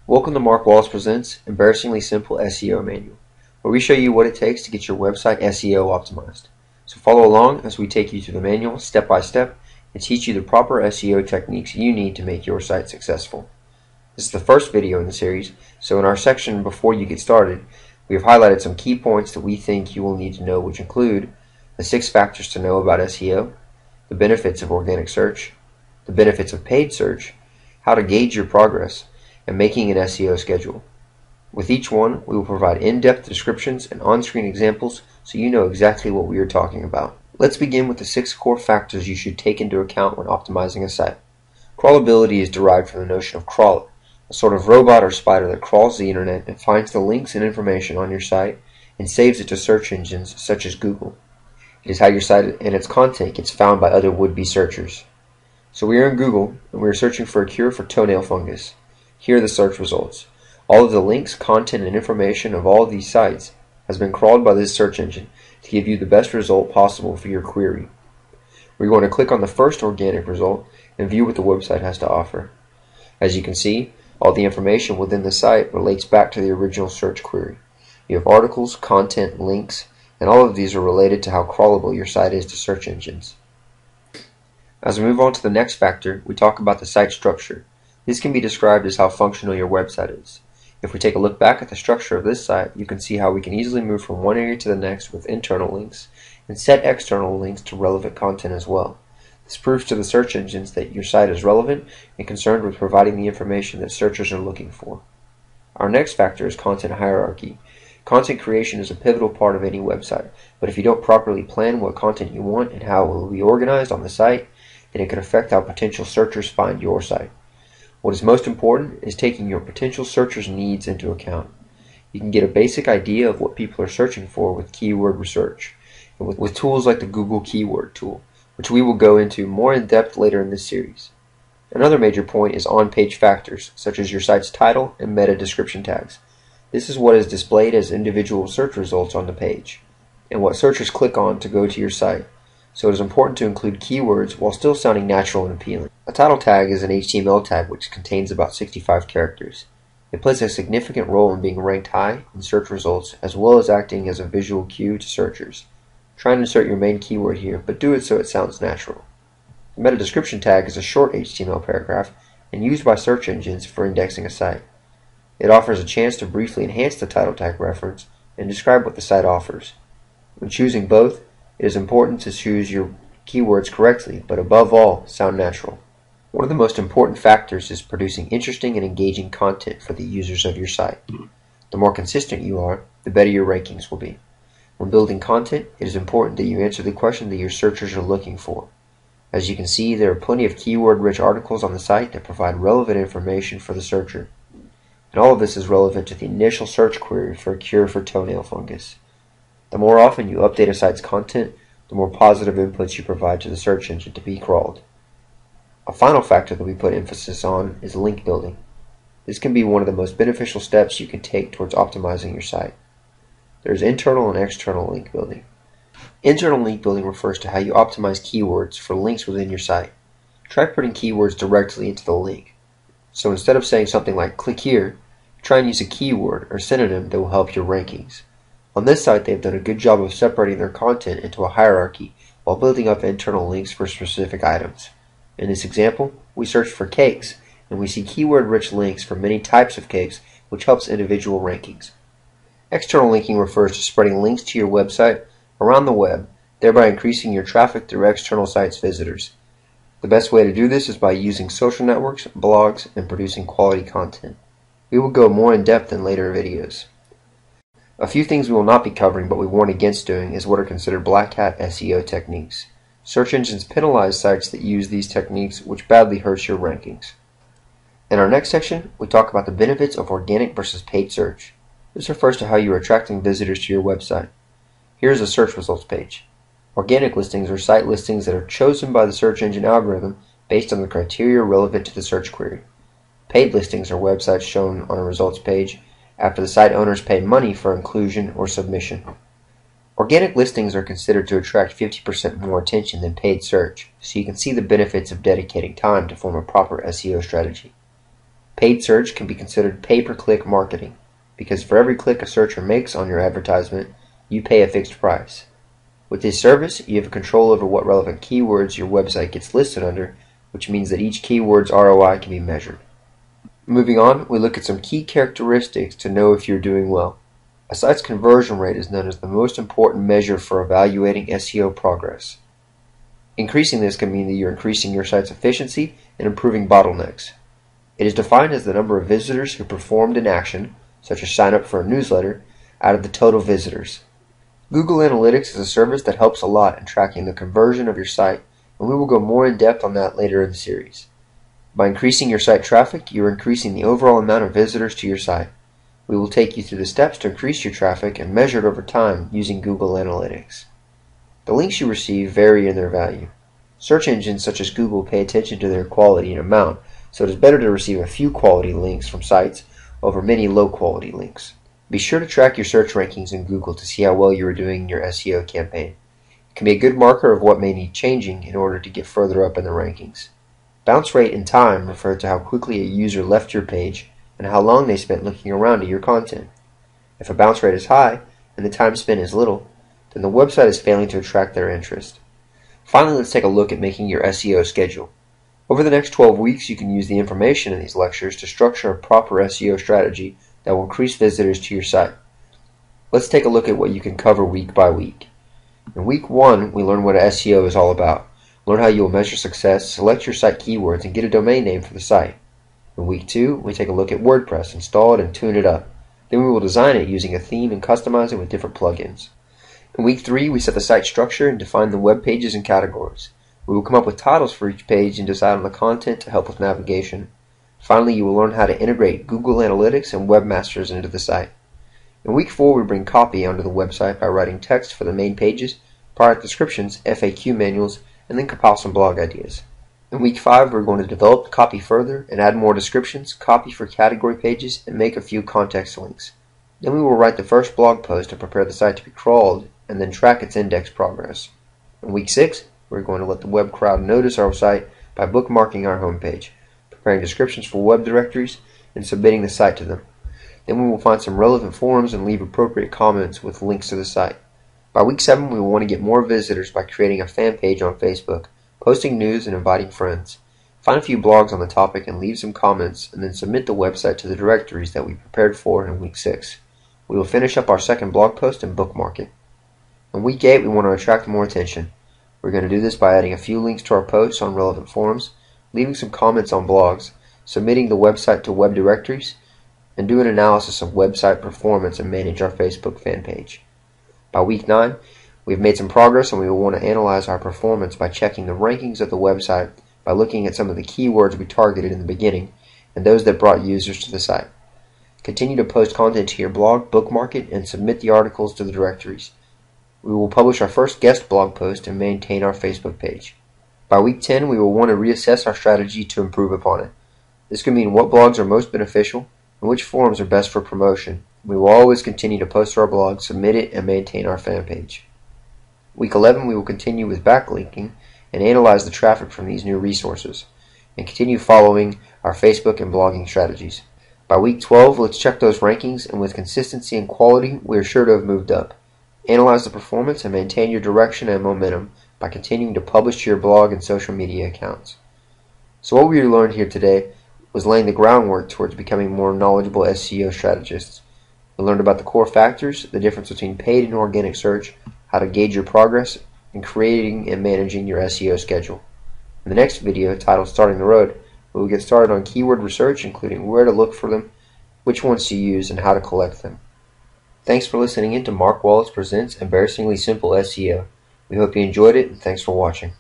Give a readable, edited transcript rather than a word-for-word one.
Welcome to Mark Wallace Presents Embarrassingly Simple SEO Manual, where we show you what it takes to get your website SEO optimized. So follow along as we take you through the manual step by step and teach you the proper SEO techniques you need to make your site successful. This is the first video in the series, so in our section before you get started, we have highlighted some key points that we think you will need to know, which include the 6 factors to know about SEO, the benefits of organic search, the benefits of paid search, how to gauge your progress, and making an SEO schedule. With each one, we will provide in-depth descriptions and on-screen examples so you know exactly what we are talking about. Let's begin with the 6 core factors you should take into account when optimizing a site. Crawlability is derived from the notion of crawler, a sort of robot or spider that crawls the internet and finds the links and information on your site and saves it to search engines such as Google. It is how your site and its content gets found by other would-be searchers. So we are in Google and we are searching for a cure for toenail fungus. Here are the search results. All of the links, content, and information of all of these sites has been crawled by this search engine to give you the best result possible for your query. We're going to click on the first organic result and view what the website has to offer. As you can see, all the information within the site relates back to the original search query. You have articles, content, links, and all of these are related to how crawlable your site is to search engines. As we move on to the next factor, we talk about the site structure. This can be described as how functional your website is. If we take a look back at the structure of this site, you can see how we can easily move from one area to the next with internal links and set external links to relevant content as well. This proves to the search engines that your site is relevant and concerned with providing the information that searchers are looking for. Our next factor is content hierarchy. Content creation is a pivotal part of any website, but if you don't properly plan what content you want and how it will be organized on the site, then it can affect how potential searchers find your site. What is most important is taking your potential searchers' needs into account. You can get a basic idea of what people are searching for with keyword research, and with tools like the Google Keyword Tool, which we will go into more in depth later in this series. Another major point is on-page factors, such as your site's title and meta description tags. This is what is displayed as individual search results on the page, and what searchers click on to go to your site. So it is important to include keywords while still sounding natural and appealing. A title tag is an HTML tag which contains about 65 characters. It plays a significant role in being ranked high in search results as well as acting as a visual cue to searchers. Try and insert your main keyword here, but do it so it sounds natural. The meta description tag is a short HTML paragraph and used by search engines for indexing a site. It offers a chance to briefly enhance the title tag reference and describe what the site offers. When choosing both, it is important to choose your keywords correctly, but above all, sound natural. One of the most important factors is producing interesting and engaging content for the users of your site. The more consistent you are, the better your rankings will be. When building content, it is important that you answer the question that your searchers are looking for. As you can see, there are plenty of keyword-rich articles on the site that provide relevant information for the searcher. And all of this is relevant to the initial search query for a cure for toenail fungus. The more often you update a site's content, the more positive inputs you provide to the search engine to be crawled. A final factor that we put emphasis on is link building. This can be one of the most beneficial steps you can take towards optimizing your site. There is internal and external link building. Internal link building refers to how you optimize keywords for links within your site. Try putting keywords directly into the link. So instead of saying something like "click here," try and use a keyword or synonym that will help your rankings. On this site, they've done a good job of separating their content into a hierarchy while building up internal links for specific items. In this example, we searched for cakes, and we see keyword-rich links for many types of cakes, which helps individual rankings. External linking refers to spreading links to your website around the web, thereby increasing your traffic through external sites visitors. The best way to do this is by using social networks, blogs, and producing quality content. We will go more in depth in later videos. A few things we will not be covering but we warn against doing is what are considered black hat SEO techniques. Search engines penalize sites that use these techniques, which badly hurts your rankings. In our next section, we talk about the benefits of organic versus paid search. This refers to how you are attracting visitors to your website. Here is a search results page. Organic listings are site listings that are chosen by the search engine algorithm based on the criteria relevant to the search query. Paid listings are websites shown on a results page after the site owners pay money for inclusion or submission. Organic listings are considered to attract 50% more attention than paid search, so you can see the benefits of dedicating time to form a proper SEO strategy. Paid search can be considered pay-per-click marketing, because for every click a searcher makes on your advertisement, you pay a fixed price. With this service, you have control over what relevant keywords your website gets listed under, which means that each keyword's ROI can be measured. Moving on, we look at some key characteristics to know if you're doing well. A site's conversion rate is known as the most important measure for evaluating SEO progress. Increasing this can mean that you're increasing your site's efficiency and improving bottlenecks. It is defined as the number of visitors who performed an action, such as sign up for a newsletter, out of the total visitors. Google Analytics is a service that helps a lot in tracking the conversion of your site, and we will go more in depth on that later in the series. By increasing your site traffic, you are increasing the overall amount of visitors to your site. We will take you through the steps to increase your traffic and measure it over time using Google Analytics. The links you receive vary in their value. Search engines such as Google pay attention to their quality and amount, so it is better to receive a few quality links from sites over many low-quality links. Be sure to track your search rankings in Google to see how well you are doing in your SEO campaign. It can be a good marker of what may need changing in order to get further up in the rankings. Bounce rate and time refer to how quickly a user left your page and how long they spent looking around at your content. If a bounce rate is high and the time spent is little, then the website is failing to attract their interest. Finally, let's take a look at making your SEO schedule. Over the next 12 weeks, you can use the information in these lectures to structure a proper SEO strategy that will increase visitors to your site. Let's take a look at what you can cover week by week. In week 1, we learn what SEO is all about, learn how you will measure success, select your site keywords, and get a domain name for the site. In week 2, we take a look at WordPress, install it, and tune it up. Then we will design it using a theme and customize it with different plugins. In week 3, we set the site structure and define the web pages and categories. We will come up with titles for each page and decide on the content to help with navigation. Finally, you will learn how to integrate Google Analytics and webmasters into the site. In week 4, we bring copy onto the website by writing text for the main pages, product descriptions, FAQ manuals, and then compile some blog ideas. In week 5, we're going to develop the copy further and add more descriptions, copy for category pages, and make a few context links. Then we will write the first blog post and prepare the site to be crawled, and then track its index progress. In week 6, we're going to let the web crowd notice our site by bookmarking our homepage, preparing descriptions for web directories, and submitting the site to them. Then we will find some relevant forums and leave appropriate comments with links to the site. By week 7, we will want to get more visitors by creating a fan page on Facebook, posting news, and inviting friends. Find a few blogs on the topic and leave some comments, and then submit the website to the directories that we prepared for in week 6. We will finish up our second blog post and bookmark it. In week 8, we want to attract more attention. We're going to do this by adding a few links to our posts on relevant forums, leaving some comments on blogs, submitting the website to web directories, and do an analysis of website performance and manage our Facebook fan page. By week 9, we've made some progress, and we will want to analyze our performance by checking the rankings of the website by looking at some of the keywords we targeted in the beginning and those that brought users to the site. Continue to post content to your blog, bookmark it, and submit the articles to the directories. We will publish our first guest blog post and maintain our Facebook page. By week 10, we will want to reassess our strategy to improve upon it. This could mean what blogs are most beneficial and which forums are best for promotion. We will always continue to post to our blog, submit it, and maintain our fan page. Week 11, we will continue with backlinking and analyze the traffic from these new resources, and continue following our Facebook and blogging strategies. By week 12, let's check those rankings, and with consistency and quality, we are sure to have moved up. Analyze the performance and maintain your direction and momentum by continuing to publish to your blog and social media accounts. So what we learned here today was laying the groundwork towards becoming more knowledgeable SEO strategists. We learned about the core factors, the difference between paid and organic search, how to gauge your progress, and creating and managing your SEO schedule. In the next video, titled Starting the Road, we will get started on keyword research, including where to look for them, which ones to use, and how to collect them. Thanks for listening in to Mark Wallace Presents Embarrassingly Simple SEO. We hope you enjoyed it, and thanks for watching.